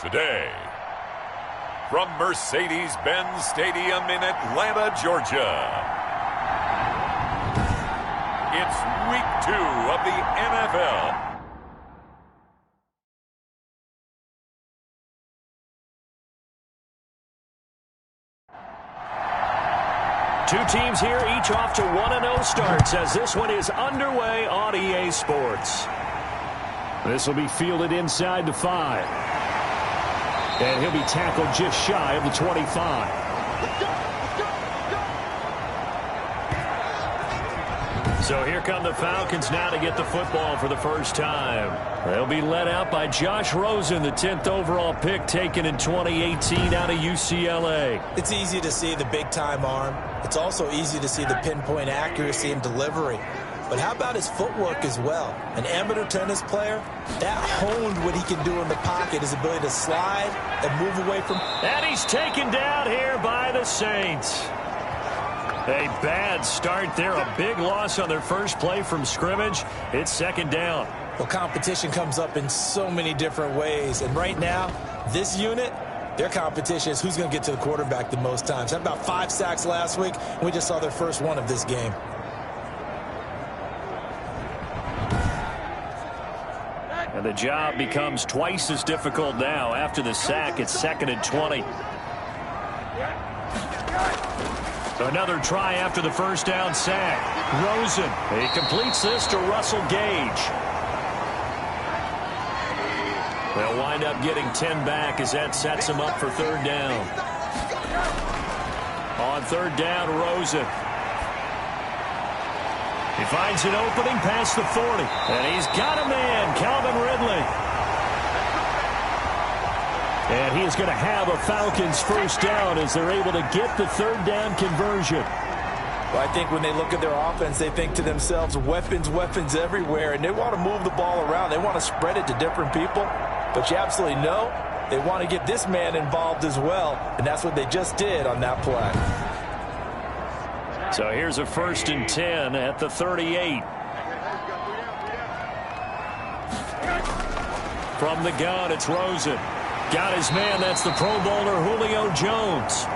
Today, from Mercedes-Benz Stadium in Atlanta, Georgia, it's Week 2 of the NFL. Two teams here, each off to 1-0 starts as this one is underway on EA Sports. This will be fielded inside the 5. And he'll be tackled just shy of the 25. So here come the Falcons now to get the football for the first time. They'll be led out by Josh Rosen, the 10th overall pick taken in 2018 out of UCLA. It's easy to see the big-time arm. It's also easy to see the pinpoint accuracy and delivery. But how about his footwork as well? An amateur tennis player, that honed what he can do in the pocket, his ability to slide and move away from... And he's taken down here by the Saints. A bad start there, a big loss on their first play from scrimmage. It's second down. Well, competition comes up in so many different ways. And right now, this unit, their competition is who's going to get to the quarterback the most times. Had about 5 sacks last week, and we just saw their first one of this game. And the job becomes twice as difficult now. After the sack, it's 2nd and 20. Another try after the first down sack. Rosen, he completes this to Russell Gage. They'll wind up getting 10 back as that sets him up for third down. On third down, Rosen. He finds an opening past the 40. And he's got a man, Calvin Ridley. And he is going to have a Falcons first down as they're able to get the third down conversion. Well, I think when they look at their offense, they think to themselves, weapons, weapons everywhere. And they want to move the ball around. They want to spread it to different people. But you absolutely know they want to get this man involved as well. And that's what they just did on that play. So here's a 1st and 10 at the 38. From the gun, it's Rosen. Got his man, that's the Pro Bowler Julio Jones.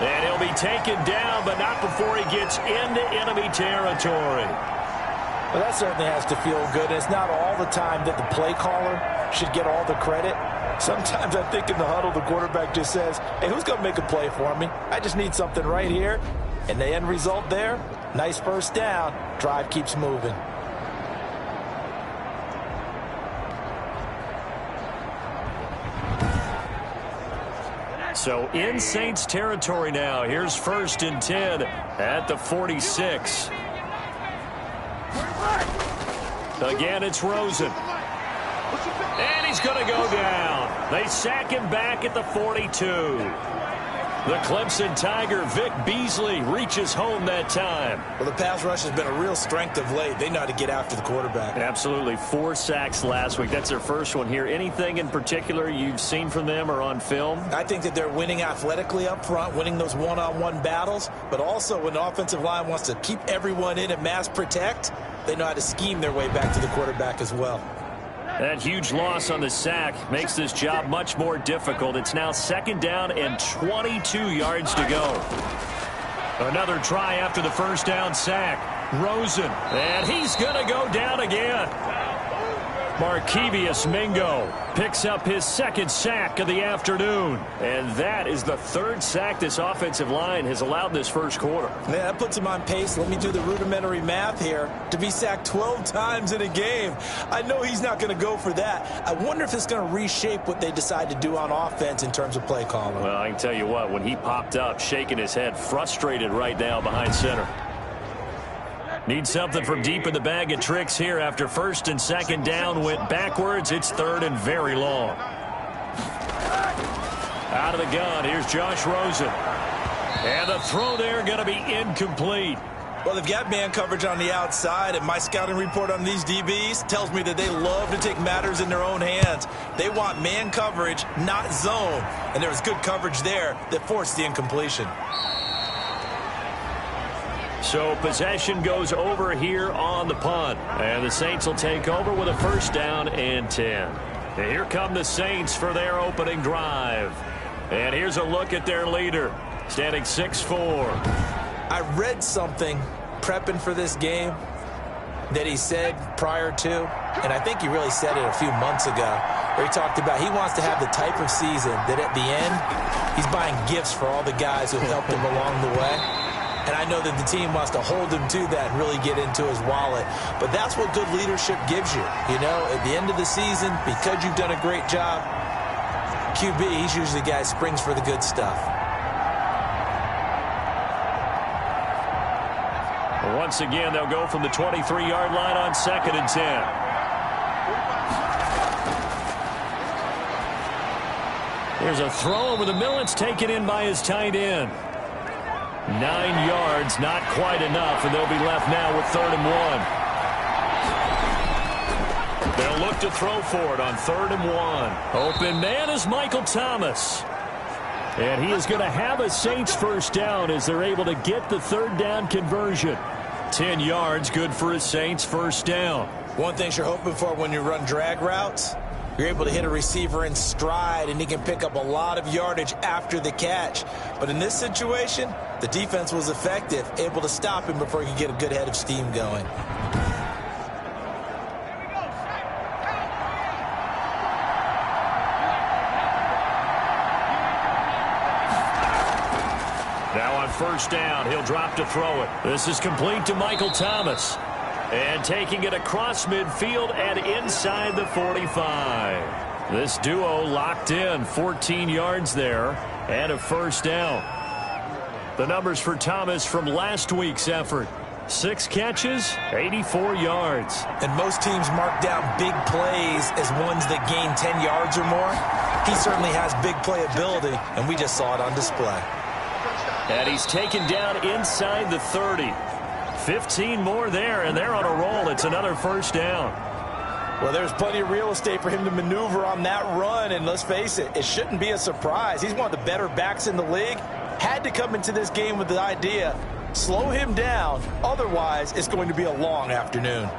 And he'll be taken down, but not before he gets into enemy territory. Well, that certainly has to feel good. It's not all the time that the play caller should get all the credit. Sometimes I think in the huddle, the quarterback just says, hey, who's going to make a play for me? I just need something right here. And the end result there, nice first down. Drive keeps moving. So in Saints territory now. Here's 1st and 10 at the 46. Again, it's Rosen. And he's going to go down. They sack him back at the 42. The Clemson Tiger, Vic Beasley, reaches home that time. Well, the pass rush has been a real strength of late. They know how to get after the quarterback. Absolutely. 4 sacks last week. That's their first one here. Anything in particular you've seen from them or on film? I think that they're winning athletically up front, winning those one-on-one battles, but also when the offensive line wants to keep everyone in and mass protect, they know how to scheme their way back to the quarterback as well. That huge loss on the sack makes this job much more difficult. It's now 2nd down and 22 yards to go. Another try after the first down sack. Rosen, and he's going to go down again. Markevious Mingo picks up his 2nd sack of the afternoon. And that is the 3rd sack this offensive line has allowed this first quarter. Man, that puts him on pace. Let me do the rudimentary math here. To be sacked 12 times in a game, I know he's not going to go for that. I wonder if it's going to reshape what they decide to do on offense in terms of play calling. Well, I can tell you what, when he popped up, shaking his head, frustrated right now behind center. Need something from deep in the bag of tricks here after 1st and 2nd down went backwards. It's 3rd and very long. Out of the gun, here's Josh Rosen. And the throw there going to be incomplete. Well, they've got man coverage on the outside, and my scouting report on these DBs tells me that they love to take matters in their own hands. They want man coverage, not zone. And there was good coverage there that forced the incompletion. So possession goes over here on the punt. And the Saints will take over with a 1st down and 10. And here come the Saints for their opening drive. And here's a look at their leader, standing 6'4". I read something prepping for this game that he said prior to, and I think he really said it a few months ago, where he talked about he wants to have the type of season that at the end, he's buying gifts for all the guys who helped him along the way. And I know that the team wants to hold him to that and really get into his wallet. But that's what good leadership gives you. You know, at the end of the season, because you've done a great job, QB, he's usually the guy who springs for the good stuff. Once again, they'll go from the 23-yard line on 2nd and 10. Here's a throw over the middle. It's taken in by his tight end. 9 yards, not quite enough, and they'll be left now with 3rd and 1. They'll look to throw for it on 3rd and 1. Open man is Michael Thomas. And he is going to have a Saints first down as they're able to get the 3rd down conversion. 10 yards, good for a Saints first down. One thing you're hoping for when you run drag routes, you're able to hit a receiver in stride, and he can pick up a lot of yardage after the catch. But in this situation, the defense was effective, able to stop him before he could get a good head of steam going. Now on first down, he'll drop to throw it. This is complete to Michael Thomas. And taking it across midfield and inside the 45. This duo locked in, 14 yards there and a first down. The numbers for Thomas from last week's effort. 6 catches, 84 yards. And most teams mark down big plays as ones that gain 10 yards or more. He certainly has big playability, and we just saw it on display. And he's taken down inside the 30. 15 more there, and they're on a roll. It's another first down. Well, there's plenty of real estate for him to maneuver on that run, and let's face it, it shouldn't be a surprise. He's one of the better backs in the league. Had to come into this game with the idea, slow him down, otherwise it's going to be a long afternoon.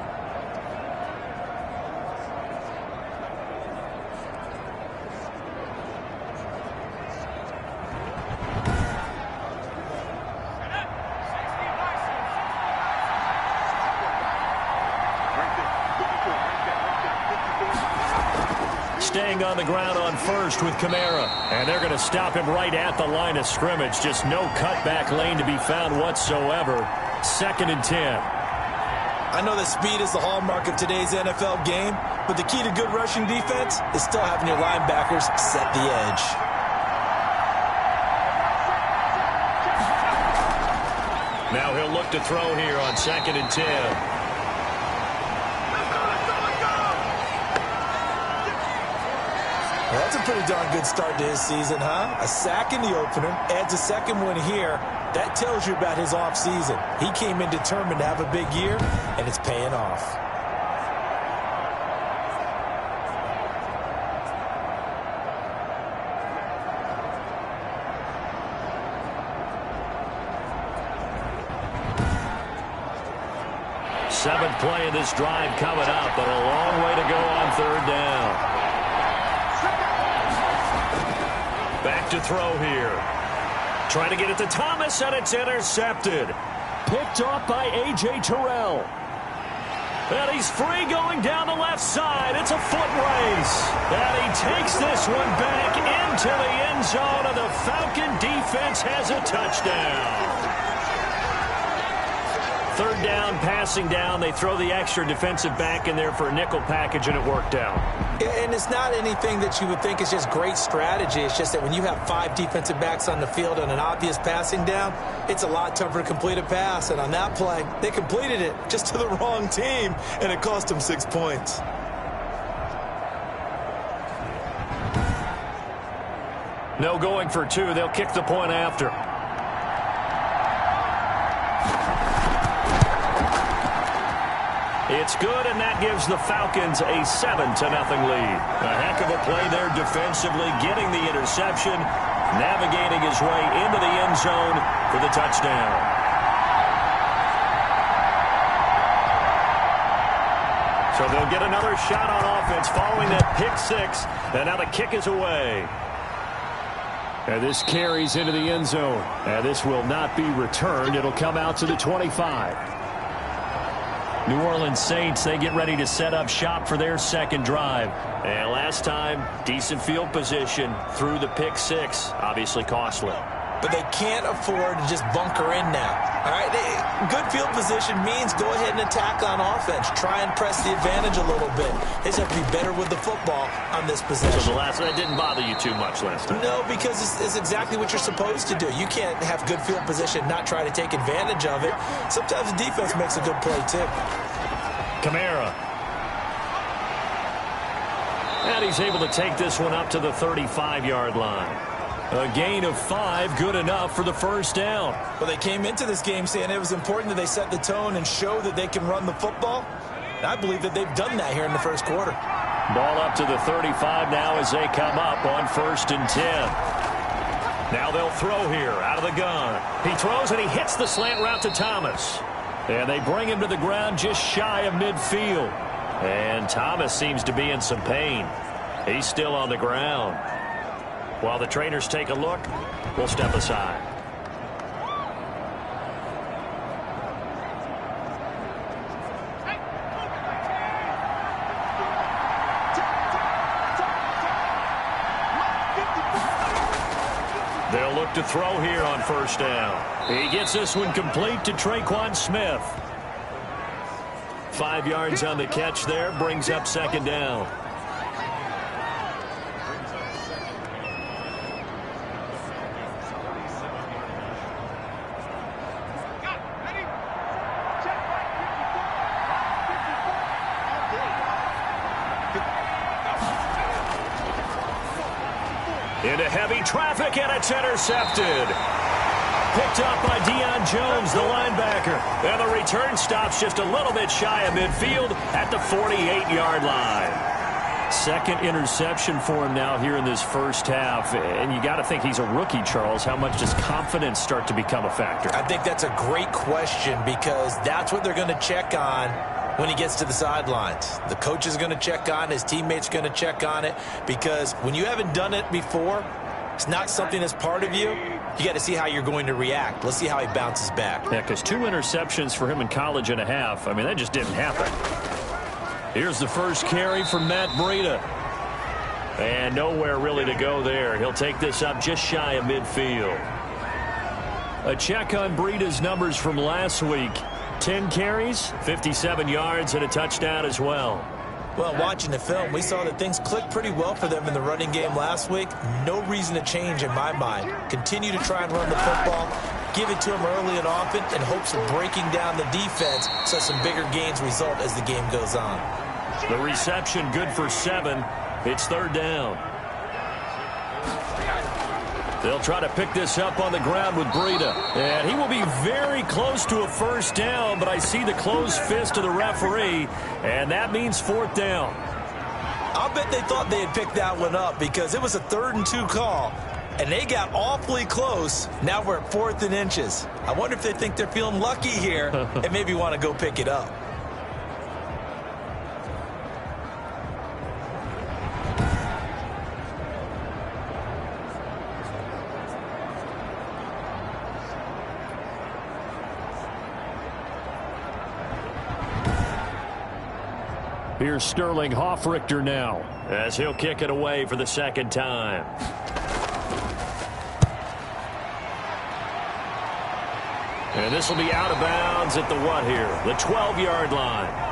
Staying on the ground on first with Kamara. And they're going to stop him right at the line of scrimmage. Just no cutback lane to be found whatsoever. 2nd and 10. I know that speed is the hallmark of today's NFL game, but the key to good rushing defense is still having your linebackers set the edge. Now he'll look to throw here on 2nd and 10. Well, that's a pretty darn good start to his season, huh? A sack in the opener, adds a second one here. That tells you about his offseason. He came in determined to have a big year, and it's paying off. Seventh play of this drive coming up, but a long way to go on 3rd down. Back to throw here. Trying to get it to Thomas, and it's intercepted. Picked off by A.J. Terrell. And he's free going down the left side. It's a foot race. And he takes this one back into the end zone, and the Falcon defense has a touchdown. 3rd down, passing down. They throw the extra defensive back in there for a nickel package, and it worked out. And it's not anything that you would think is just great strategy. It's just that when you have 5 defensive backs on the field on an obvious passing down, it's a lot tougher to complete a pass. And on that play, they completed it just to the wrong team, and it cost them 6 points. No going for 2. They'll kick the point after. It's good, and that gives the Falcons a 7-0 lead. A heck of a play there defensively, getting the interception, navigating his way into the end zone for the touchdown. So they'll get another shot on offense following that pick six. And now the kick is away. And this carries into the end zone. And this will not be returned. It'll come out to the 25. New Orleans Saints, they get ready to set up shop for their second drive. And last time, decent field position through the pick six. Obviously costly. But they can't afford to just bunker in now. All right, good field position means go ahead and attack on offense. Try and press the advantage a little bit. They just have to be better with the football on this possession. So that didn't bother you too much last time? No, because it's exactly what you're supposed to do. You can't have good field position, not try to take advantage of it. Sometimes the defense makes a good play, too. Kamara. And he's able to take this one up to the 35-yard line. A gain of 5, good enough for the first down. Well, they came into this game saying it was important that they set the tone and show that they can run the football. I believe that they've done that here in the first quarter. Ball up to the 35 now as they come up on 1st and 10. Now they'll throw here out of the gun. He throws and he hits the slant route to Thomas. And they bring him to the ground just shy of midfield. And Thomas seems to be in some pain. He's still on the ground. While the trainers take a look, we'll step aside. They'll look to throw here on 1st down. He gets this one complete to Traquan Smith. 5 yards on the catch there, brings up 2nd down. Into heavy traffic, and it's intercepted. Picked up by Deion Jones, the linebacker. And the return stops just a little bit shy of midfield at the 48-yard line. Second interception for him now here in this first half. And you got to think he's a rookie, Charles. How much does confidence start to become a factor? I think that's a great question because that's what they're going to check on when he gets to the sidelines. The coach is going to check on, his teammates going to check on it, because when you haven't done it before, it's not something that's part of you. You got to see how you're going to react. Let's see how he bounces back. Yeah, because 2 interceptions for him in college and a half. I mean, that just didn't happen. Here's the first carry from Matt Breida. And nowhere really to go there. He'll take this up just shy of midfield. A check on Breida's numbers from last week. 10 carries, 57 yards, and a touchdown as well. Well, watching the film, we saw that things clicked pretty well for them in the running game last week. No reason to change in my mind. Continue to try and run the football, give it to them early and often, in hopes of breaking down the defense so some bigger gains result as the game goes on. The reception good for 7. It's 3rd down. They'll try to pick this up on the ground with Breida. And he will be very close to a first down, but I see the closed fist of the referee, and that means 4th down. I'll bet they thought they had picked that one up because it was a 3rd and 2 call, and they got awfully close. Now we're at 4th and inches. I wonder if they think they're feeling lucky here and maybe want to go pick it up. Here's Sterling Hoffrichter now as he'll kick it away for the 2nd time. And this will be out of bounds at the what here? The 12-yard line.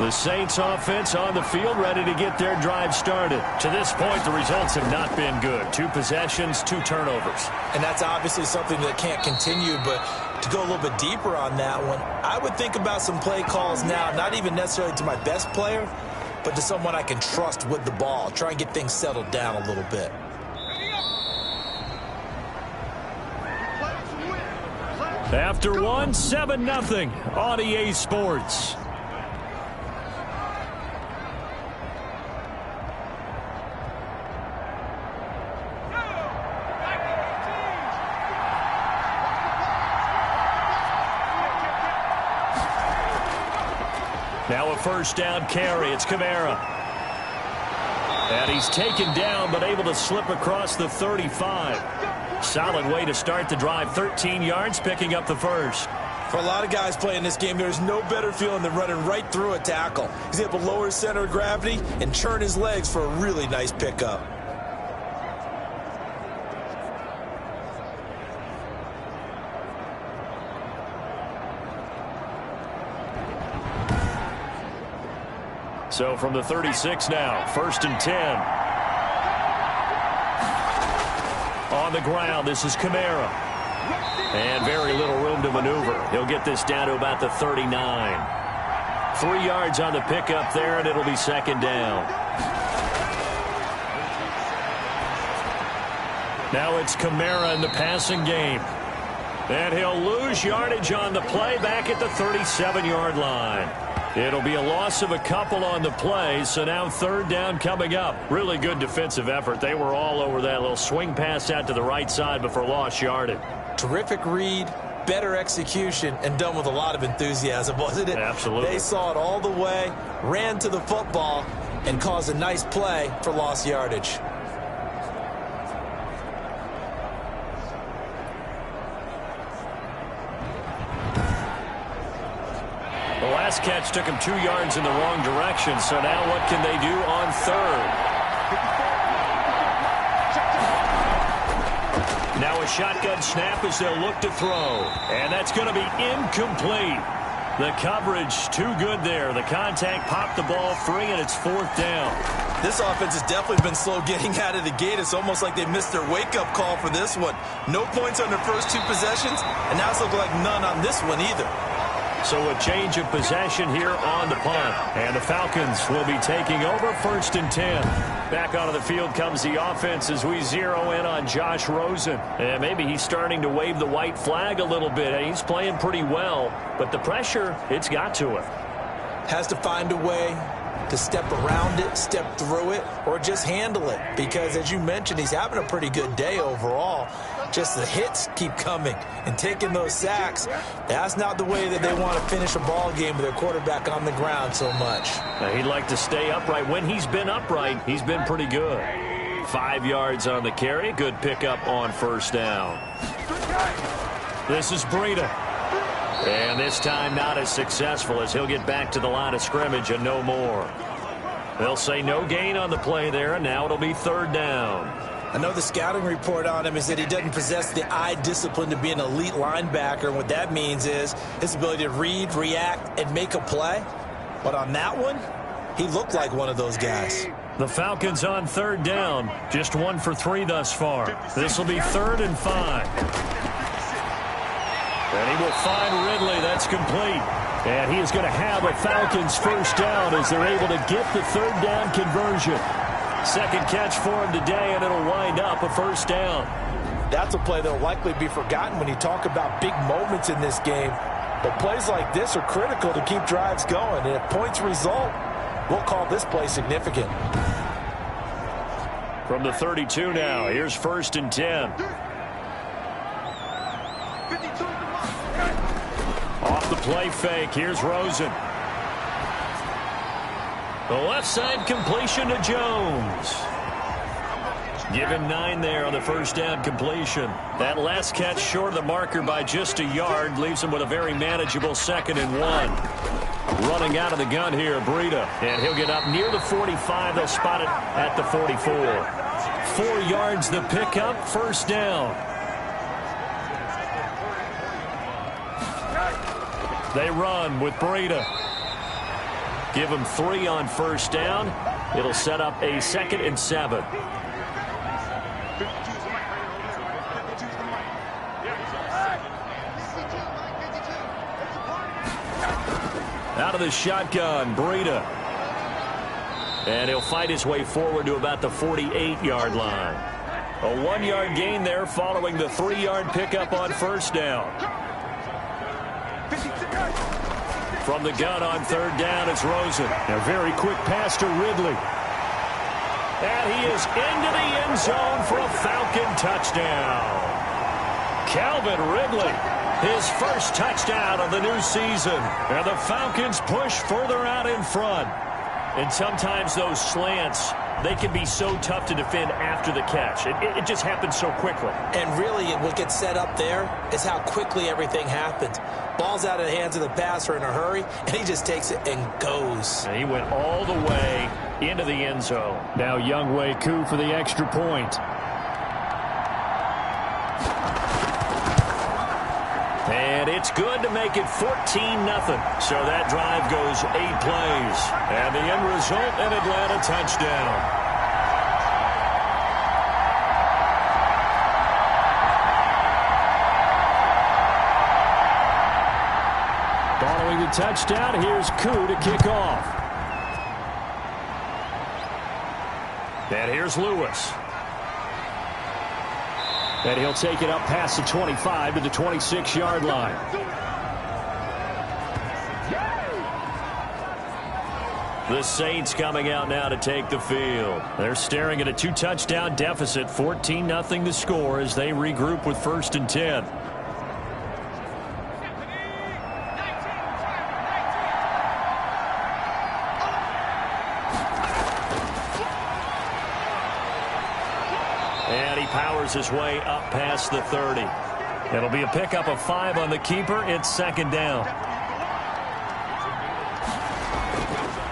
The Saints offense on the field ready to get their drive started. To this point, the results have not been good. 2 possessions, 2 turnovers. And that's obviously something that can't continue, but to go a little bit deeper on that one, I would think about some play calls now, not even necessarily to my best player, but to someone I can trust with the ball. Try and get things settled down a little bit. After one, 7-0 on EA Sports. Now a first down carry. It's Kamara. And he's taken down but able to slip across the 35. Solid way to start the drive. 13 yards, picking up the first. For a lot of guys playing this game, there's no better feeling than running right through a tackle. He's able to lower his center of gravity and churn his legs for a really nice pickup. So from the 36 now, 1st and 10. On the ground, this is Kamara. And very little room to maneuver. He'll get this down to about the 39. 3 yards on the pickup there, and it'll be 2nd down. Now it's Kamara in the passing game. And he'll lose yardage on the play back at the 37-yard line. It'll be a loss of a couple on the play, so now 3rd down coming up. Really good defensive effort. They were all over that little swing pass out to the right side before lost yardage. Terrific read, better execution, and done with a lot of enthusiasm, wasn't it? Absolutely. They saw it all the way, ran to the football, and caused a nice play for lost yardage. The last catch took him 2 yards in the wrong direction, so now what can they do on 3rd? Now a shotgun snap as they'll look to throw. And that's going to be incomplete. The coverage too good there. The contact popped the ball free, and it's 4th down. This offense has definitely been slow getting out of the gate. It's almost like they missed their wake-up call for this one. No points on their first 2 possessions, and now it's looking like none on this one either. So a change of possession here on the punt. And the Falcons will be taking over 1st and 10. Back onto the field comes the offense as we zero in on Josh Rosen. And maybe he's starting to wave the white flag a little bit. He's playing pretty well, but the pressure, it's got to him. Has to find a way to step around it, step through it, or just handle it. Because, as you mentioned, he's having a pretty good day overall. Just the hits keep coming and taking those sacks. That's not the way that they want to finish a ball game with their quarterback on the ground so much. He'd like to stay upright. When he's been upright, he's been pretty good. 5 yards on the carry. Good pickup on 1st down. This is Breida. And this time not as successful as he'll get back to the line of scrimmage and no more. They'll say no gain on the play there, and now it'll be 3rd down. I know the scouting report on him is that he doesn't possess the eye discipline to be an elite linebacker. And what that means is his ability to read, react, and make a play. But on that one, he looked like one of those guys. The Falcons on 3rd down. Just 1 for 3 thus far. This will be 3rd and 5. And he will find Ridley. That's complete. And he is going to have a Falcons 1st down as they're able to get the 3rd down conversion. 2nd catch for him today, and it'll wind up a 1st down. That's a play that will likely be forgotten when you talk about big moments in this game. But plays like this are critical to keep drives going. And if points result, we'll call this play significant. From the 32 now, here's 1st and 10. Off the play fake, here's Rosen. The left side completion to Jones. Given 9 there on the 1st down completion. That last catch short of the marker by just a yard leaves him with a very manageable 2nd and 1. Running out of the gun here, Breida. And he'll get up near the 45. They'll spot it at the 44. 4 yards the pickup, 1st down. They run with Breida. Give him 3 on 1st down. It'll set up a 2nd and 7. Out of the shotgun, Breida. And he'll fight his way forward to about the 48-yard line. A 1-yard gain there following the 3-yard pickup on 1st down. From the gun on 3rd down, it's Rosen. A very quick pass to Ridley. And he is into the end zone for a Falcon touchdown. Calvin Ridley, his first touchdown of the new season. And the Falcons push further out in front. And sometimes those slants, they can be so tough to defend after the catch. It just happens so quickly. And really, what gets set up there is how quickly everything happens. Ball's out of the hands of the passer in a hurry, and he just takes it and goes. And he went all the way into the end zone. Now Younghoe Koo for the extra point. And it's good to make it 14-0. So that drive goes 8 plays. And the end result, an Atlanta touchdown. Following the touchdown, here's Koo to kick off. And here's Lewis. And he'll take it up past the 25 to the 26-yard line. The Saints coming out now to take the field. They're staring at a 2-touchdown deficit, 14-0 the score as they regroup with 1st and 10. And he powers his way up past the 30. It'll be a pickup of 5 on the keeper. It's 2nd down.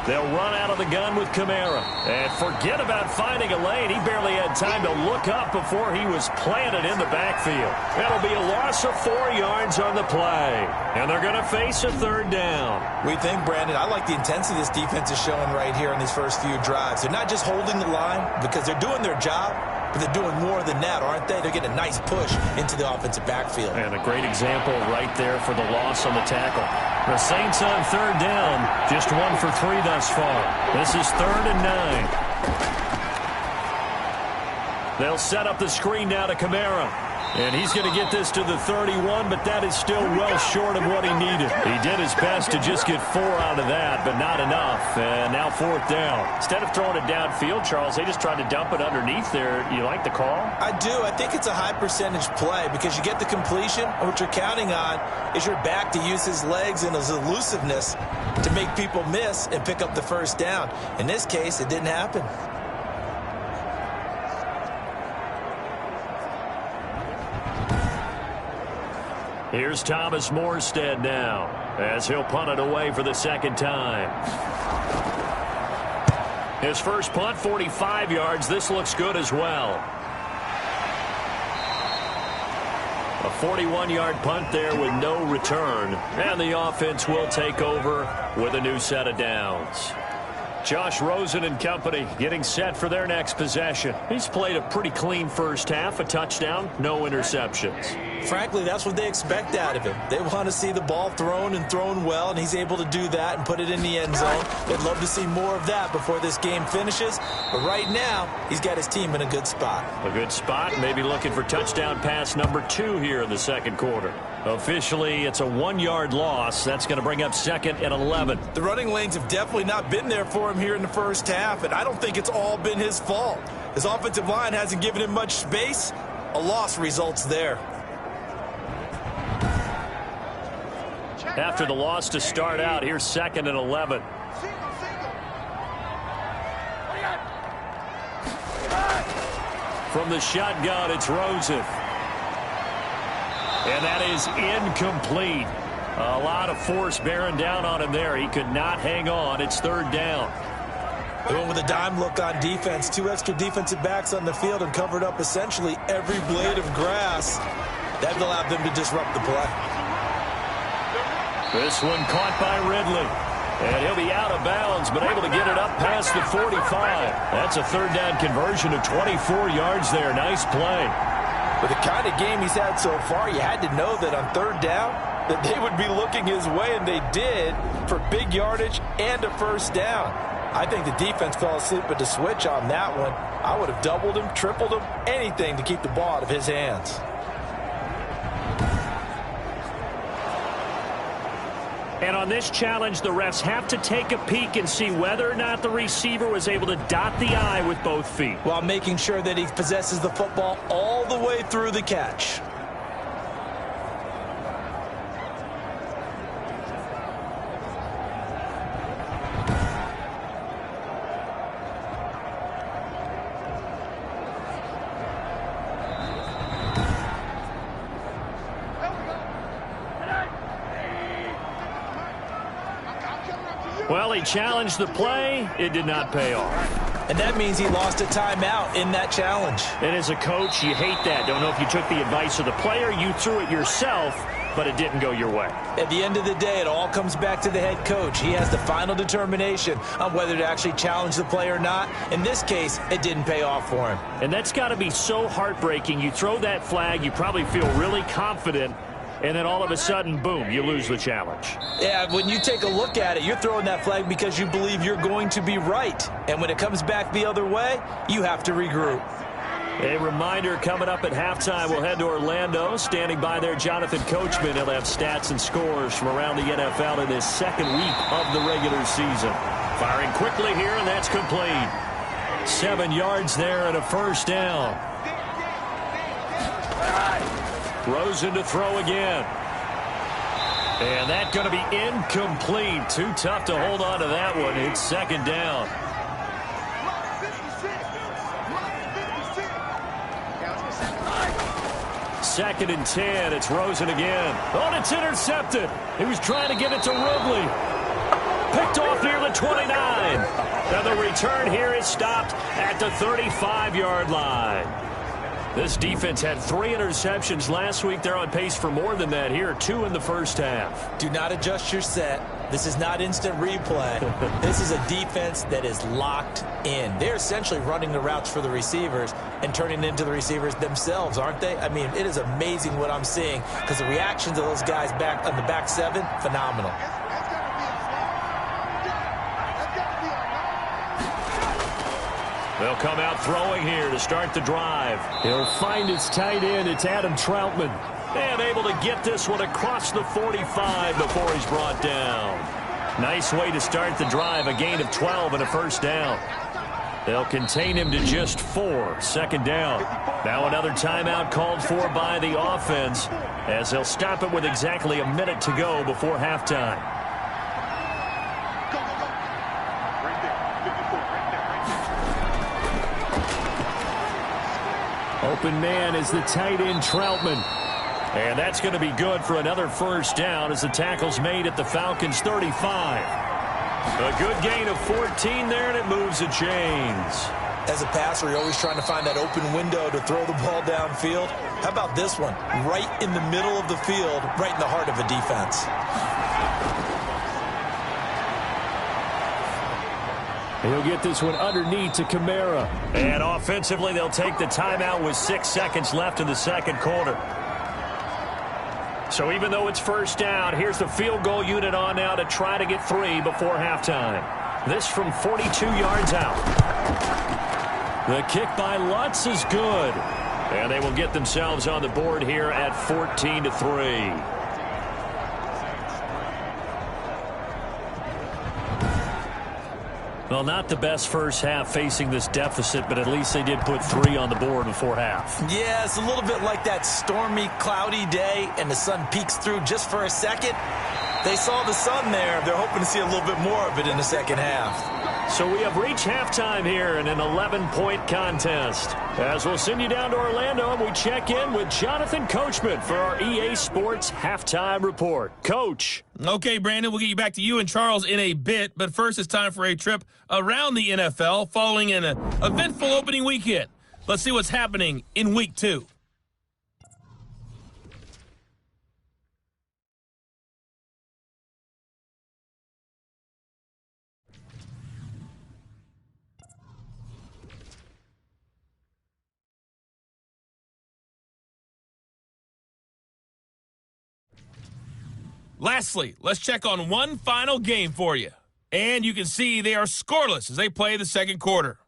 They'll run out of the gun with Kamara. And forget about finding a lane. He barely had time to look up before he was planted in the backfield. That'll be a loss of 4 yards on the play. And they're going to face a 3rd down. We think, Brandon, I like the intensity this defense is showing right here in these first few drives. They're not just holding the line because they're doing their job, but they're doing more than that, aren't they? They're getting a nice push into the offensive backfield. And a great example right there for the loss on the tackle. The Saints on 3rd down, just 1 for 3 thus far. This is 3rd and 9. They'll set up the screen now to Kamara. And he's going to get this to the 31, but that is still well short of what he needed. He did his best to just get 4 out of that, but not enough. And now 4th down. Instead of throwing it downfield, Charles, they just tried to dump it underneath there. You like the call? I do. I think it's a high percentage play because you get the completion, and what you're counting on is your back to use his legs and his elusiveness to make people miss and pick up the 1st down. In this case, it didn't happen. Here's Thomas Morstead now as he'll punt it away for the 2nd time. His first punt, 45 yards. This looks good as well. A 41-yard punt there with no return. And the offense will take over with a new set of downs. Josh Rosen and company getting set for their next possession. He's played a pretty clean first half, a touchdown, no interceptions. Frankly, that's what they expect out of him. They want to see the ball thrown and thrown well, and he's able to do that and put it in the end zone. They'd love to see more of that before this game finishes. But right now, he's got his team in a good spot. A good spot, maybe looking for touchdown pass number 2 here in the 2nd quarter. Officially, it's a 1-yard loss. That's going to bring up 2nd and 11. The running lanes have definitely not been there for him here in the first half, and I don't think it's all been his fault. His offensive line hasn't given him much space. A loss results there. After the loss to start out, here's 2nd and 11. From the shotgun, it's Rosen. And that is incomplete. A lot of force bearing down on him there. He could not hang on. It's 3rd down. They went with a dime look on defense. 2 extra defensive backs on the field and covered up essentially every blade of grass. That allowed them to disrupt the play. This one caught by Ridley. And he'll be out of bounds, but able to get it up past the 45. That's a 3rd down conversion of 24 yards there. Nice play. With the kind of game he's had so far, you had to know that on 3rd down, that they would be looking his way, and they did, for big yardage and a 1st down. I think the defense fell asleep at the switch on that one. I would have doubled him, tripled him, anything to keep the ball out of his hands. And on this challenge, the refs have to take a peek and see whether or not the receiver was able to dot the I with both feet. While making sure that he possesses the football all the way through the catch. Well, he challenged the play. It did not pay off. And that means he lost a timeout in that challenge. And as a coach, you hate that. Don't know if you took the advice of the player, you threw it yourself, but it didn't go your way. At the end of the day, it all comes back to the head coach. He has the final determination on whether to actually challenge the play or not. In this case, it didn't pay off for him. And that's got to be so heartbreaking. You throw that flag, you probably feel really confident, and then all of a sudden, boom, you lose the challenge. Yeah, when you take a look at it, you're throwing that flag because you believe you're going to be right. And when it comes back the other way, you have to regroup. A reminder, coming up at halftime, we'll head to Orlando. Standing by there, Jonathan Coachman. He'll have stats and scores from around the NFL in this second week of the regular season. Firing quickly here, and that's complete. 7 yards there and a first down. Rosen to throw again. And that's going to be incomplete. Too tough to hold on to that one. It's second down. Second and 10. It's Rosen again. Oh, and it's intercepted. He was trying to get it to Ridley. Picked off near the 29. Now the return here is stopped at the 35-yard line. This defense had 3 interceptions last week. They're on pace for more than that here. 2 in the first half. Do not adjust your set. This is not instant replay. This is a defense that is locked in. They're essentially running the routes for the receivers and turning into the receivers themselves, aren't they? I mean, it is amazing what I'm seeing because the reactions of those guys back on the back 7, phenomenal. They'll come out throwing here to start the drive. He'll find his tight end. It's Adam Troutman. And able to get this one across the 45 before he's brought down. Nice way to start the drive. A gain of 12 and a first down. They'll contain him to just 4. Second down. Now another timeout called for by the offense as they'll stop it with exactly a minute to go before halftime. Open man is the tight end Troutman. And that's going to be good for another first down as the tackle's made at the Falcons' 35. A good gain of 14 there, and it moves the chains. As a passer, you're always trying to find that open window to throw the ball downfield. How about this one? Right in the middle of the field, right in the heart of a defense. He'll get this one underneath to Kamara. And offensively, they'll take the timeout with 6 seconds left in the second quarter. So even though it's first down, here's the field goal unit on now to try to get 3 before halftime. This from 42 yards out. The kick by Lutz is good. And they will get themselves on the board here at 14-3. Well, not the best first half facing this deficit, but at least they did put 3 on the board before half. Yeah, it's a little bit like that stormy, cloudy day, and the sun peeks through just for a second. They saw the sun there. They're hoping to see a little bit more of it in the second half. So we have reached halftime here in an 11-point contest. As we'll send you down to Orlando, and we check in with Jonathan Coachman for our EA Sports Halftime Report. Coach. Okay, Brandon, we'll get you back to you and Charles in a bit, but first it's time for a trip around the NFL following an eventful opening weekend. Let's see what's happening in Week 2. Lastly, let's check on one final game for you. And you can see they are scoreless as they play the second quarter.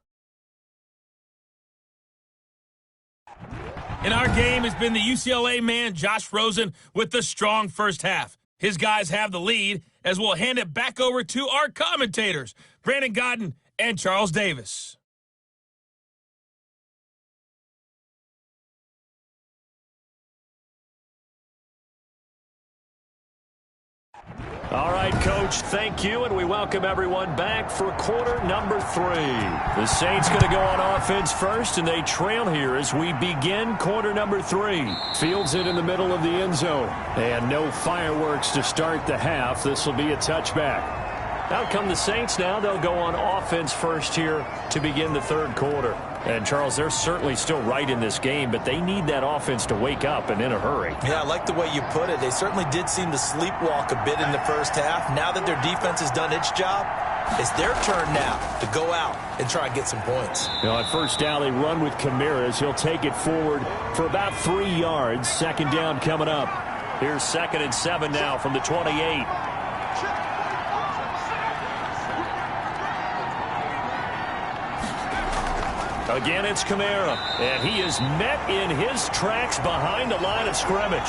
In our game has been the UCLA man, Josh Rosen, with the strong first half. His guys have the lead as we'll hand it back over to our commentators, Brandon Godden and Charles Davis. All right, Coach, thank you, and we welcome everyone back for quarter number 3. The Saints going to go on offense first, and they trail here as we begin quarter number 3. Fields it in the middle of the end zone, and no fireworks to start the half. This will be a touchback. Out come the Saints now. They'll go on offense first here to begin the third quarter. And, Charles, they're certainly still right in this game, but they need that offense to wake up and in a hurry. Yeah, I like the way you put it. They certainly did seem to sleepwalk a bit in the first half. Now that their defense has done its job, it's their turn now to go out and try and get some points. On first down, they run with Camaras. He'll take it forward for about 3 yards. Second down coming up. Here's 2nd and 7 now from the 28. Again, it's Kamara, and he is met in his tracks behind the line of scrimmage.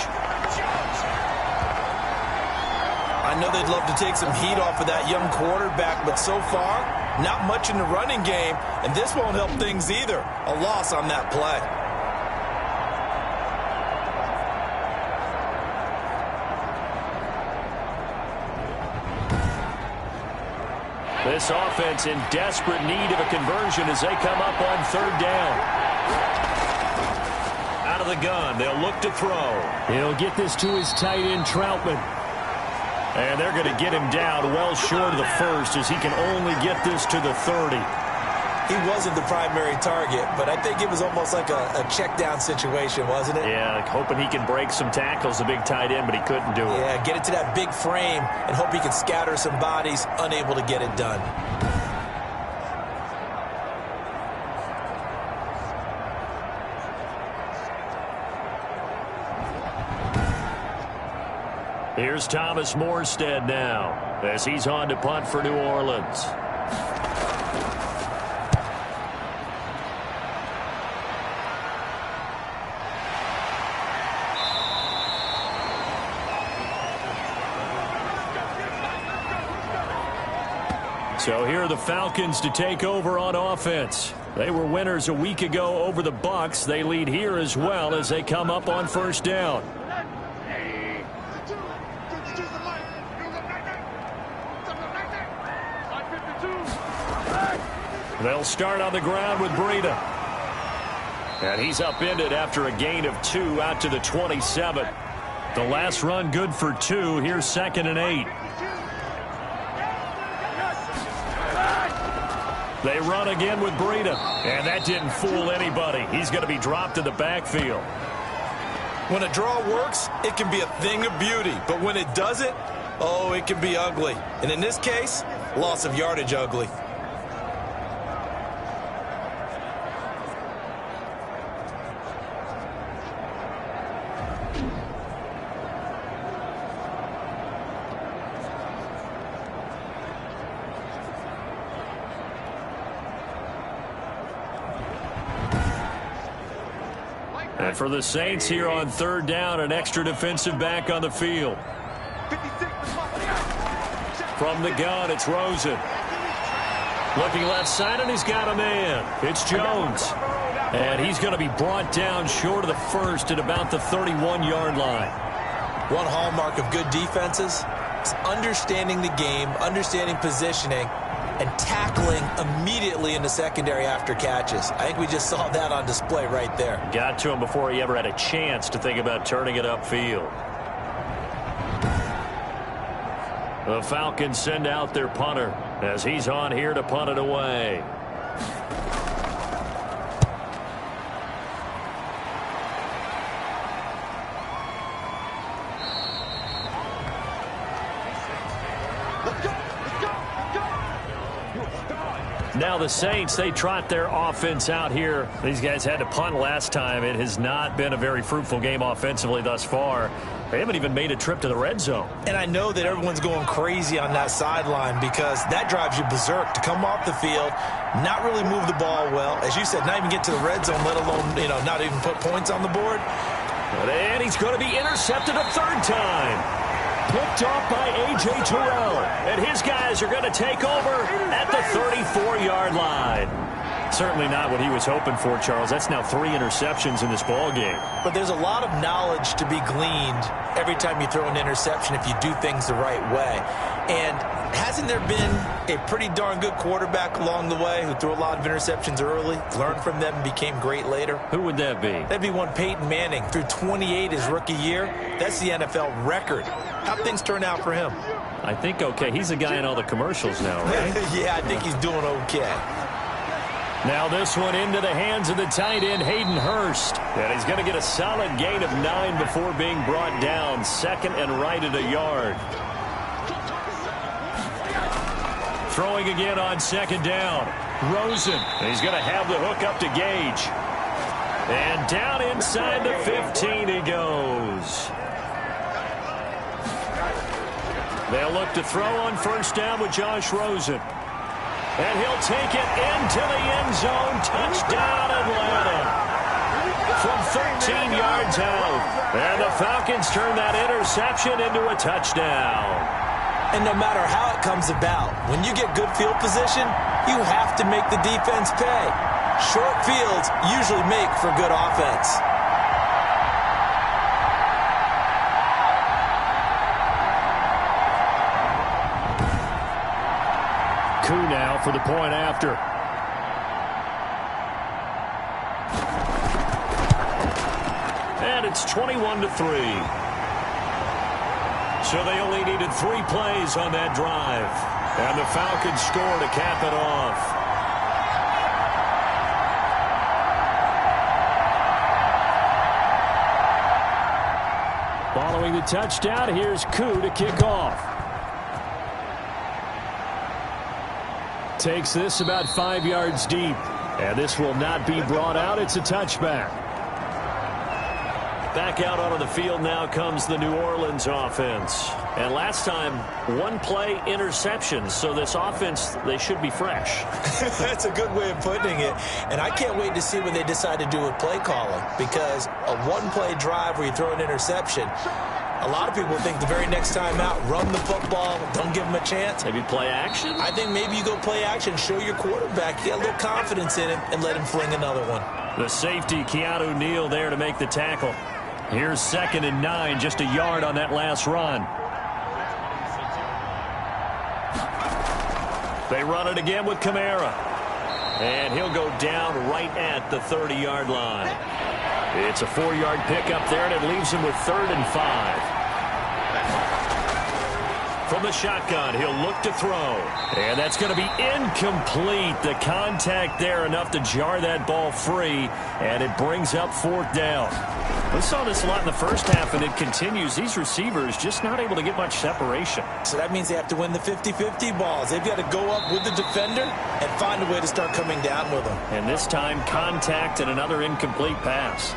I know they'd love to take some heat off of that young quarterback, but so far, not much in the running game, and this won't help things either. A loss on that play. This offense in desperate need of a conversion as they come up on 3rd down. Out of the gun, they'll look to throw. He'll get this to his tight end, Troutman. And they're going to get him down well short of the first as he can only get this to the 30. He wasn't the primary target, but I think it was almost like a check-down situation, wasn't it? Yeah, like hoping he can break some tackles, the big tight end, but he couldn't do it. Yeah, get it to that big frame and hope he can scatter some bodies, unable to get it done. Here's Thomas Morstead now as he's on to punt for New Orleans. So here are the Falcons to take over on offense. They were winners a week ago over the Bucs. They lead here as well as they come up on first down. They'll start on the ground with Breida. And he's upended after a gain of 2 out to the 27. The last run good for 2. Here's 2nd and 8. They run again with Breida. And that didn't fool anybody. He's going to be dropped in the backfield. When a draw works, it can be a thing of beauty. But when it doesn't, oh, it can be ugly. And in this case, loss of yardage ugly. And for the Saints here on 3rd down, an extra defensive back on the field. From the gun, it's Rosen. Looking left side, and he's got a man. It's Jones. And he's going to be brought down short of the first at about the 31-yard line. One hallmark of good defenses is understanding the game, understanding positioning, and tackling immediately in the secondary after catches. I think we just saw that on display right there. Got to him before he ever had a chance to think about turning it upfield. The Falcons send out their punter as he's on here to punt it away. Now the Saints, they trot their offense out here. These guys had to punt last time. It has not been a very fruitful game offensively thus far. They haven't even made a trip to the red zone. And I know that everyone's going crazy on that sideline because that drives you berserk to come off the field, not really move the ball well. As you said, not even get to the red zone, let alone, not even put points on the board. And he's going to be intercepted a 3rd time. Picked off by A.J. Terrell. And his guys are going to take over at the 34-yard line. Certainly not what he was hoping for, Charles. That's now 3 interceptions in this ball game. But there's a lot of knowledge to be gleaned every time you throw an interception if you do things the right way. And hasn't there been a pretty darn good quarterback along the way who threw a lot of interceptions early, learned from them, and became great later? Who would that be? That'd be one Peyton Manning. Threw 28 his rookie year. That's the NFL record. How'd things turn out for him? I think okay. He's the guy in all the commercials now, right? Yeah, I think he's doing okay. Now this one into the hands of the tight end, Hayden Hurst. And he's going to get a solid gain of 9 before being brought down. Second and right at a yard. Throwing again on second down. Rosen. And he's going to have the hook up to Gage. And down inside the 15 he goes. They'll look to throw on first down with Josh Rosen. And he'll take it into the end zone. Touchdown, Atlanta. From 13 yards out. And the Falcons turn that interception into a touchdown. And no matter how it comes about, when you get good field position, you have to make the defense pay. Short fields usually make for good offense. Koo now for the point after. And it's 21-3. So they only needed 3 plays on that drive. And the Falcons score to cap it off. Following the touchdown, here's Koo to kick off. Takes this about 5 yards deep. And this will not be brought out. It's a touchback. Back out onto the field now comes the New Orleans offense. And last time, 1 play interception. So this offense, they should be fresh. That's a good way of putting it. And I can't wait to see what they decide to do with play calling. Because a 1-play drive where you throw an interception, a lot of people think the very next time out, run the football, don't give him a chance. Maybe play action? I think maybe you go play action, show your quarterback, get a little confidence in him, and let him fling another one. The safety, Keanu Neal, there to make the tackle. Here's 2nd and 9, just a yard on that last run. They run it again with Kamara. And he'll go down right at the 30-yard line. It's a 4-yard pickup there, and it leaves him with 3rd and 5. From the shotgun, he'll look to throw. And that's going to be incomplete. The contact there enough to jar that ball free, and it brings up 4th down. We saw this a lot in the first half, and it continues. These receivers just not able to get much separation. So that means they have to win the 50-50 balls. They've got to go up with the defender and find a way to start coming down with them. And this time, contact and another incomplete pass.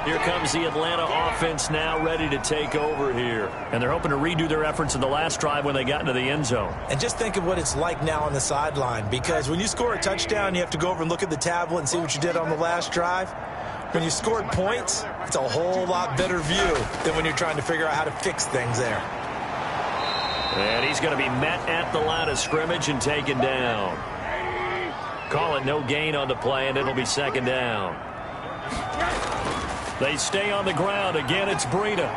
Here comes the Atlanta offense now ready to take over here. And they're hoping to redo their efforts in the last drive when they got into the end zone. And just think of what it's like now on the sideline. Because when you score a touchdown, you have to go over and look at the tablet and see what you did on the last drive. When you scored points, it's a whole lot better view than when you're trying to figure out how to fix things there. And he's going to be met at the line of scrimmage and taken down. Call it no gain on the play, and it'll be 2nd down. They stay on the ground. Again, it's Breida.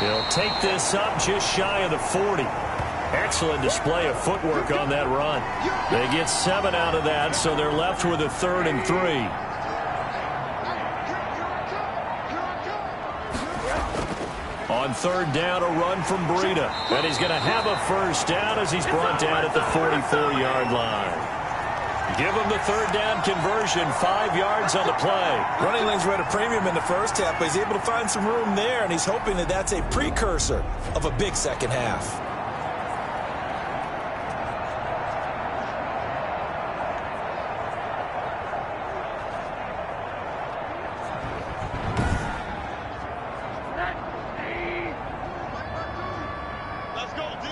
He'll take this up just shy of the 40. Excellent display of footwork on that run. They get 7 out of that, so they're left with a 3rd and 3. On 3rd down, a run from Breida. And he's going to have a first down as he's brought down at the 44-yard line. Give him the 3rd down conversion, 5 yards on the play. Running lanes were at a premium in the first half, but he's able to find some room there, and he's hoping that that's a precursor of a big second half. Let's go, D.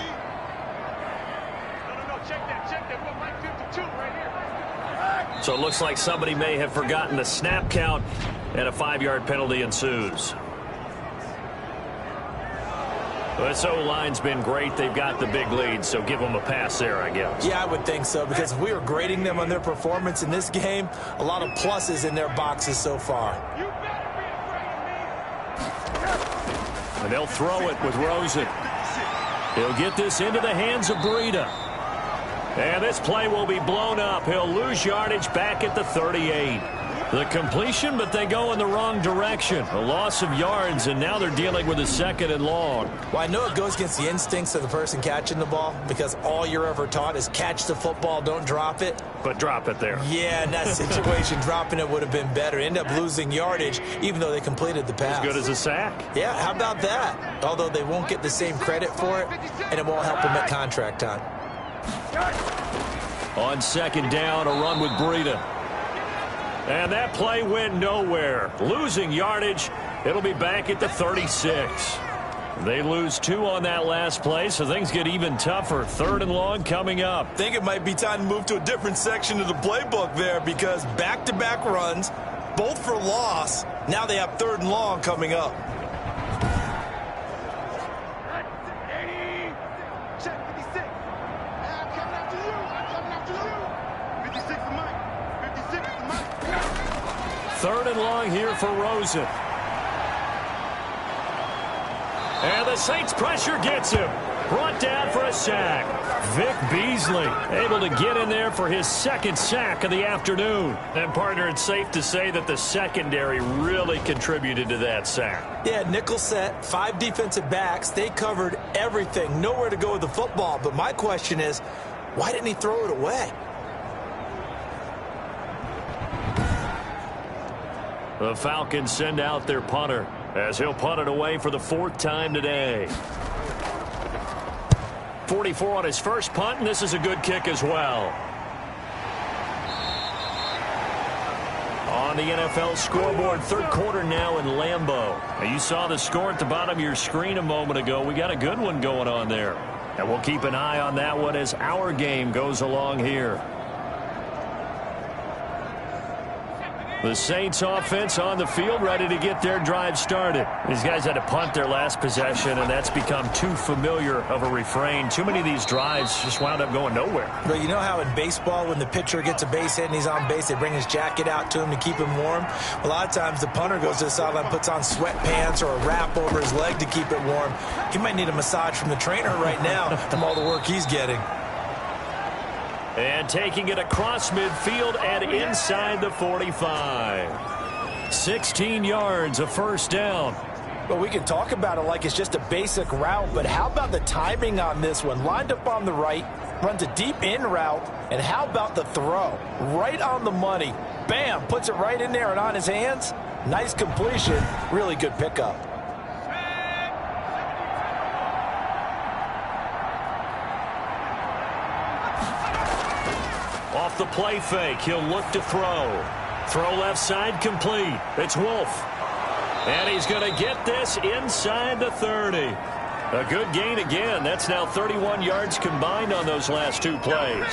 No, check that. We're right 52 right here. So it looks like somebody may have forgotten the snap count, and a 5-yard penalty ensues. This O-line's been great. They've got the big lead, so give them a pass there, I guess. Yeah, I would think so, because if we were grading them on their performance in this game, a lot of pluses in their boxes so far. And they'll throw it with Rosen. He'll get this into the hands of Breida. And this play will be blown up. He'll lose yardage back at the 38. The completion, but they go in the wrong direction. A loss of yards, and now they're dealing with a 2nd and long. Well, I know it goes against the instincts of the person catching the ball because all you're ever taught is catch the football, don't drop it. But drop it there. Yeah, in that situation, dropping it would have been better. End up losing yardage, even though they completed the pass. As good as a sack. Yeah, how about that? Although they won't get the same credit for it, and it won't help them at contract time. On 2nd down, a run with Breida. And that play went nowhere. Losing yardage. It'll be back at the 36. They lose 2 on that last play, so things get even tougher. 3rd and long coming up. I think it might be time to move to a different section of the playbook there because back-to-back runs, both for loss. Now they have 3rd and long coming up. Check 56. I'm coming after you. I'm coming after you. 56 is mine. 56 is mine. 3rd and long here for Rosen. And the Saints pressure gets him. Brought down for a sack. Vic Beasley able to get in there for his 2nd sack of the afternoon. And, partner, it's safe to say that the secondary really contributed to that sack. Yeah, nickel set, 5 defensive backs. They covered everything. Nowhere to go with the football. But my question is, why didn't he throw it away? The Falcons send out their punter as he'll punt it away for the 4th time today. 44 on his first punt, and this is a good kick as well. On the NFL scoreboard, 3rd quarter now in Lambeau. Now, you saw the score at the bottom of your screen a moment ago. We got a good one going on there. And we'll keep an eye on that one as our game goes along here. The Saints offense on the field, ready to get their drive started. These guys had to punt their last possession, and that's become too familiar of a refrain. Too many of these drives just wound up going nowhere. But you know how in baseball, when the pitcher gets a base hit and he's on base, they bring his jacket out to him to keep him warm? A lot of times the punter goes to the sideline, puts on sweatpants or a wrap over his leg to keep it warm. He might need a massage from the trainer right now from all the work he's getting. And taking it across midfield and inside the 45. 16 yards, a 1st down. Well, we can talk about it like it's just a basic route, but how about the timing on this one? Lined up on the right, runs a deep in route, and how about the throw? Right on the money. Bam, puts it right in there and on his hands. Nice completion, really good pickup. Off the play fake, he'll look to throw. Throw left side complete. It's Wolf. And he's going to get this inside the 30. A good gain again. That's now 31 yards combined on those last 2 plays.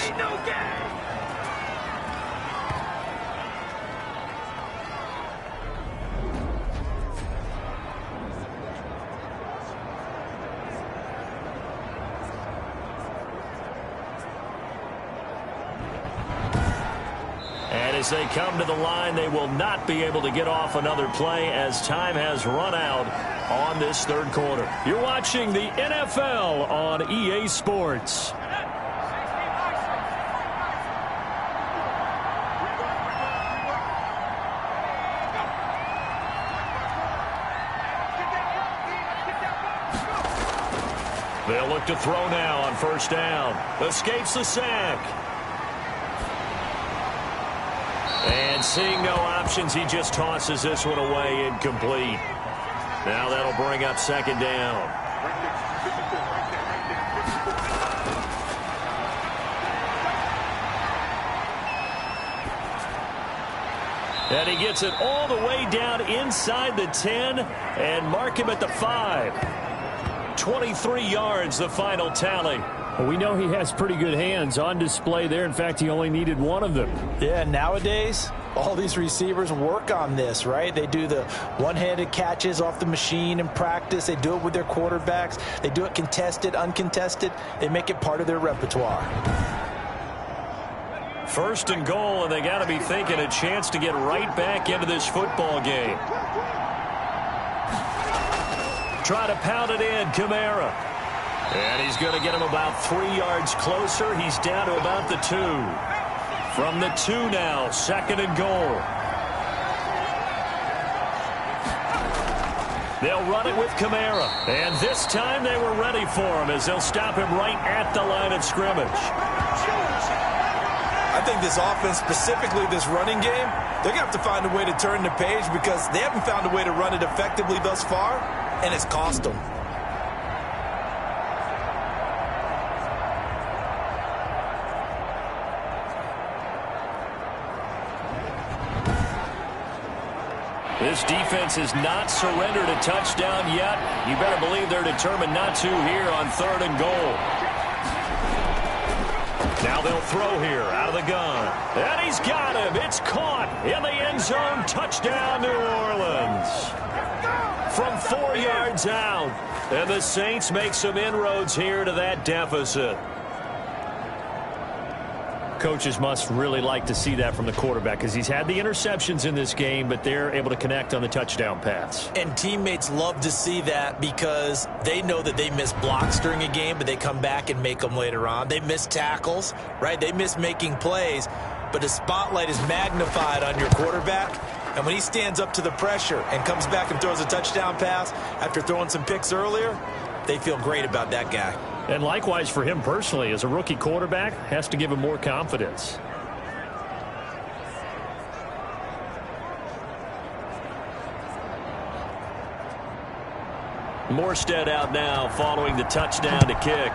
As they come to the line, they will not be able to get off another play as time has run out on this 3rd quarter. You're watching the NFL on EA Sports. They'll look to throw now on 1st down. Escapes the sack. And seeing no options, he just tosses this one away incomplete. Now that'll bring up 2nd down. And he gets it all the way down inside the 10 and mark him at the 5. 23 yards, the final tally. Well, we know he has pretty good hands on display there. In fact, he only needed one of them. Yeah, nowadays, all these receivers work on this, right? They do the one-handed catches off the machine in practice. They do it with their quarterbacks. They do it contested, uncontested. They make it part of their repertoire. 1st and goal, and they got to be thinking a chance to get right back into this football game. Try to pound it in, Kamara. And he's going to get him about 3 yards closer. He's down to about the 2. From the 2 now, 2nd and goal. They'll run it with Kamara. And this time they were ready for him as they'll stop him right at the line of scrimmage. I think this offense, specifically this running game, they're going to have to find a way to turn the page because they haven't found a way to run it effectively thus far, and it's cost them. This defense has not surrendered a touchdown yet. You better believe they're determined not to here on 3rd and goal. Now they'll throw here out of the gun. And he's got him. It's caught in the end zone. Touchdown, New Orleans. From 4 yards out. And the Saints make some inroads here to that deficit. Coaches must really like to see that from the quarterback because he's had the interceptions in this game, but they're able to connect on the touchdown pass. And teammates love to see that because they know that they miss blocks during a game, but they come back and make them later on. They miss tackles, right? They miss making plays, but the spotlight is magnified on your quarterback. And when he stands up to the pressure and comes back and throws a touchdown pass after throwing some picks earlier, they feel great about that guy. And likewise for him personally, as a rookie quarterback, has to give him more confidence. Morstead out now following the touchdown to kick.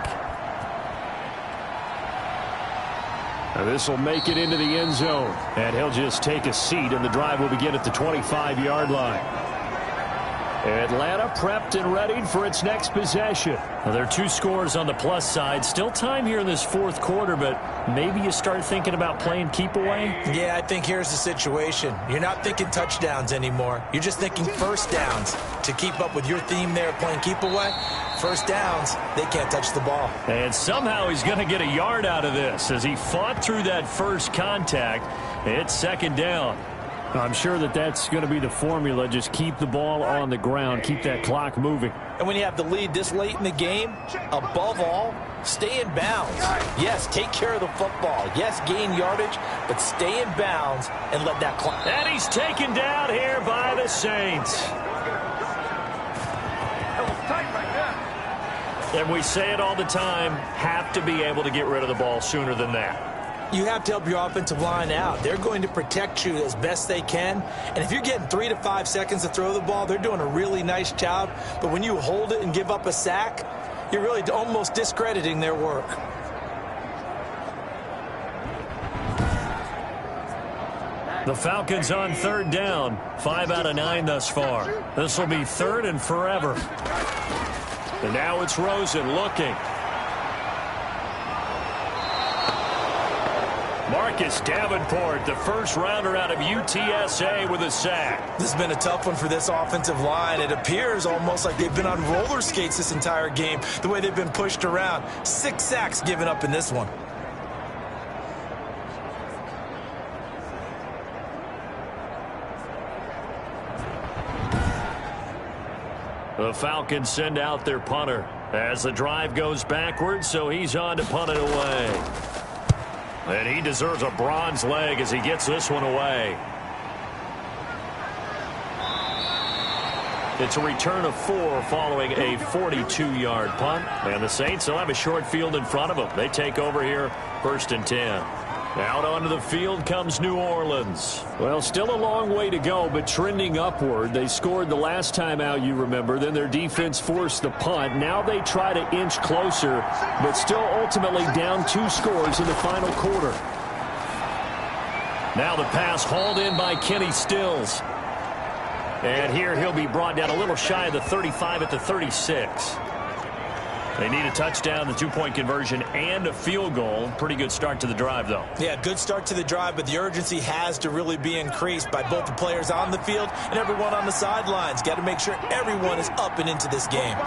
Now this will make it into the end zone. And he'll just take a seat, and the drive will begin at the 25-yard line. Atlanta prepped and readied for its next possession. Now, there are 2 scores on the plus side. Still time here in this 4th quarter, but maybe you start thinking about playing keep away? Yeah, I think here's the situation. You're not thinking touchdowns anymore. You're just thinking first downs. To keep up with your theme there, playing keep away, first downs, they can't touch the ball. And somehow he's going to get a yard out of this as he fought through that first contact. It's 2nd down. I'm sure that that's going to be the formula. Just keep the ball on the ground. Keep that clock moving. And when you have the lead this late in the game, above all, stay in bounds. Yes, take care of the football. Yes, gain yardage, but stay in bounds and let that clock. And he's taken down here by the Saints. And we say it all the time, have to be able to get rid of the ball sooner than that. You have to help your offensive line out. They're going to protect you as best they can. And if you're getting 3 to 5 seconds to throw the ball, they're doing a really nice job. But when you hold it and give up a sack, you're really almost discrediting their work. The Falcons on 3rd down. 5 out of 9 thus far. This will be 3rd and forever. And now it's Rosen looking. Marcus Davenport, the first rounder out of UTSA with a sack. This has been a tough one for this offensive line. It appears almost like they've been on roller skates this entire game, the way they've been pushed around. 6 sacks given up in this one. The Falcons send out their punter as the drive goes backwards, so he's on to punt it away. And he deserves a bronze leg as he gets this one away. It's a return of 4 following a 42-yard punt. And the Saints will have a short field in front of them. They take over here, 1st and 10. Out onto the field comes New Orleans. Well, still a long way to go, but trending upward. They scored the last time out, you remember. Then their defense forced the punt. Now they try to inch closer, but still ultimately down 2 scores in the final quarter. Now the pass hauled in by Kenny Stills. And here he'll be brought down a little shy of the 35 at the 36. They need a touchdown, the 2-point conversion, and a field goal. Pretty good start to the drive, though. Yeah, good start to the drive, but the urgency has to really be increased by both the players on the field and everyone on the sidelines. Got to make sure everyone is up and into this game.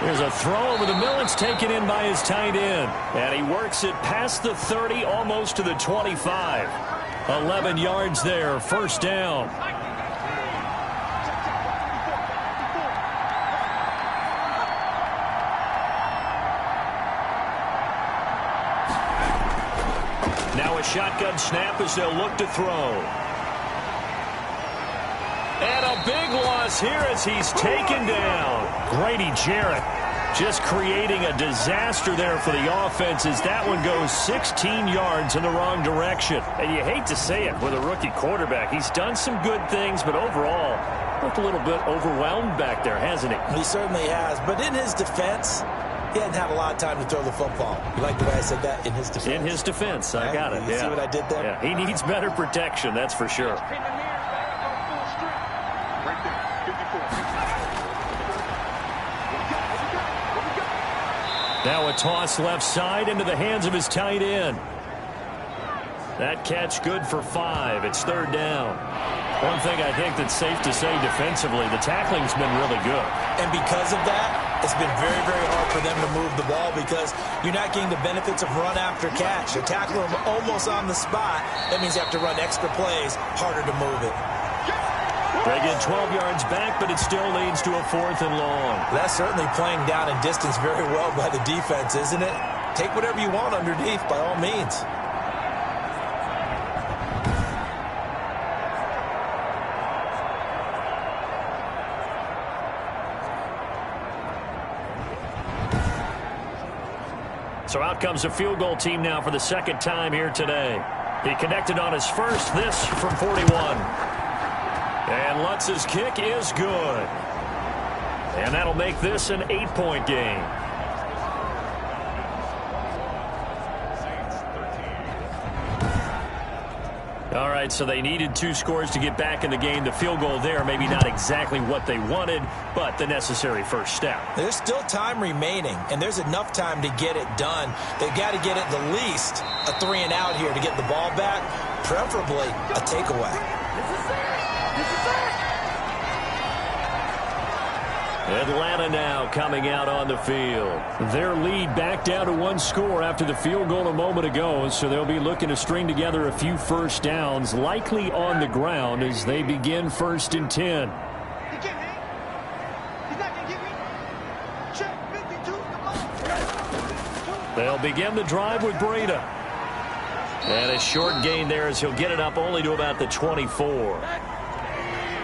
There's a throw over the middle. It's taken in by his tight end. And he works it past the 30, almost to the 25. 11 yards there, 1st down. Now a shotgun snap as they'll look to throw. And a big loss here as he's taken down. Grady Jarrett just creating a disaster there for the offense as that one goes 16 yards in the wrong direction. And you hate to say it with a rookie quarterback. He's done some good things, but overall, looked a little bit overwhelmed back there, hasn't he? He certainly has. But in his defense, he hadn't had a lot of time to throw the football. You like the way I said that? In his defense. In his defense. I got it. You see what I did there? Yeah, he needs better protection, that's for sure. Now a toss left side into the hands of his tight end. That catch good for 5. It's 3rd down. One thing I think that's safe to say defensively, the tackling's been really good. And because of that, it's been very, very hard for them to move the ball because you're not getting the benefits of run after catch. You tackle them almost on the spot. That means you have to run extra plays, harder to move it. They get 12 yards back, but it still leads to a 4th and long. That's certainly playing down in distance very well by the defense, isn't it? Take whatever you want underneath, by all means. So out comes a field goal team now for the 2nd time here today. He connected on his first, this from 41. And Lutz's kick is good. And that'll make this an 8-point game. All right, so they needed 2 scores to get back in the game. The field goal there, maybe not exactly what they wanted, but the necessary first step. There's still time remaining, and there's enough time to get it done. They've got to get at the least a 3-and-out here to get the ball back, preferably a takeaway. Atlanta now coming out on the field. Their lead back down to 1 score after the field goal a moment ago, so they'll be looking to string together a few first downs, likely on the ground as they begin 1st and 10. They'll begin the drive with Breida. And a short gain there as he'll get it up only to about the 24.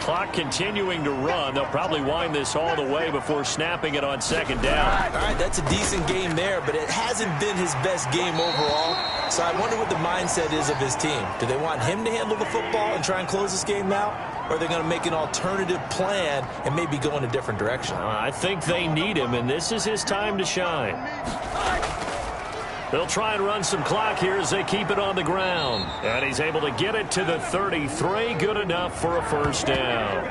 Clock continuing to run. They'll probably wind this all the way before snapping it on 2nd down. All right, that's a decent game there, but it hasn't been his best game overall. So I wonder what the mindset is of his team. Do they want him to handle the football and try and close this game out? Or are they going to make an alternative plan and maybe go in a different direction? I think they need him, and this is his time to shine. They'll try and run some clock here as they keep it on the ground. And he's able to get it to the 33. Good enough for a first down.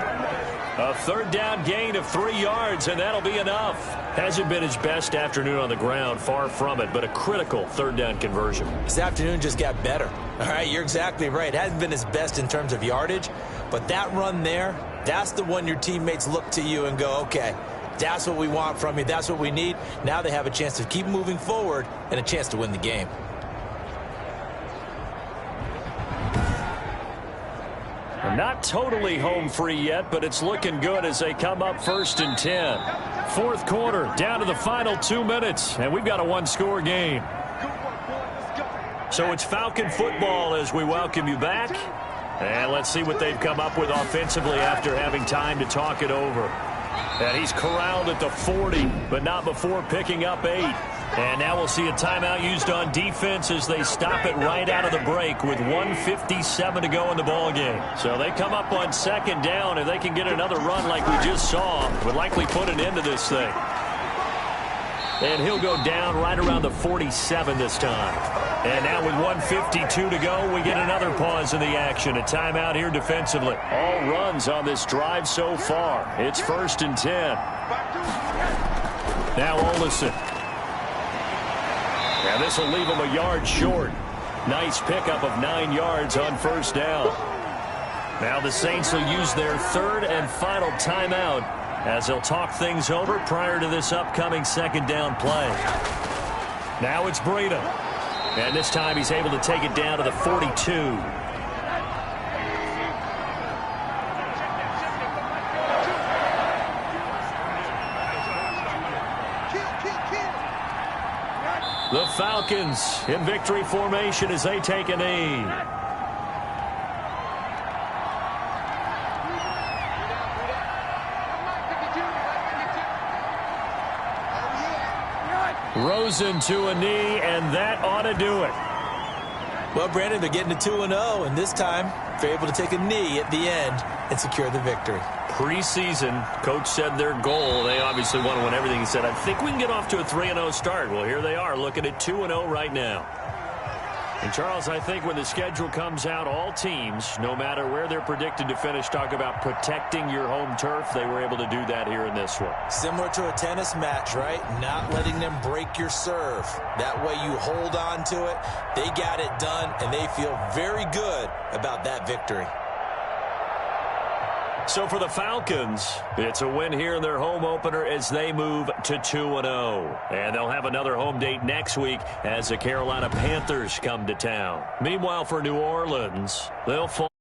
A 3rd down gain of 3 yards, and that'll be enough. Hasn't been his best afternoon on the ground, far from it, but a critical 3rd down conversion. His afternoon just got better. All right, you're exactly right. It hasn't been his best in terms of yardage, but that run there, that's the one your teammates look to you and go, okay, that's what we want from you. That's what we need. Now they have a chance to keep moving forward and a chance to win the game. Not totally home free yet, but it's looking good as they come up 1st and 10. 4th quarter, down to the final 2 minutes, and we've got a 1-score game. So it's Falcon football as we welcome you back. And let's see what they've come up with offensively after having time to talk it over. And he's corralled at the 40, but not before picking up 8. And now we'll see a timeout used on defense as they stop it right out of the break with 1:57 to go in the ballgame. So they come up on 2nd down. If they can get another run like we just saw, would likely put an end to this thing. And he'll go down right around the 47 this time. And now with 1:52 to go, we get another pause in the action. A timeout here defensively. All runs on this drive so far. It's 1st and 10. Now Olsen. And this will leave him a yard short. Nice pickup of 9 yards on 1st down. Now the Saints will use their 3rd and final timeout as they'll talk things over prior to this upcoming 2nd down play. Now it's Breida. And this time he's able to take it down to the 42. The Falcons in victory formation as they take a knee. Rosen to a knee, and that ought to do it. Well, Brandon, they're getting to 2-0, and this time they're able to take a knee at the end and secure the victory. Preseason, coach said their goal, they obviously want to win everything. He said, I think we can get off to a 3-0 start. Well, here they are, looking at 2-0 right now. And, Charles, I think when the schedule comes out, all teams, no matter where they're predicted to finish, talk about protecting your home turf. They were able to do that here in this one. Similar to a tennis match, right? Not letting them break your serve. That way you hold on to it. They got it done, and they feel very good about that victory. So for the Falcons, it's a win here in their home opener as they move to 2-0. And they'll have another home date next week as the Carolina Panthers come to town. Meanwhile, for New Orleans, they'll fall.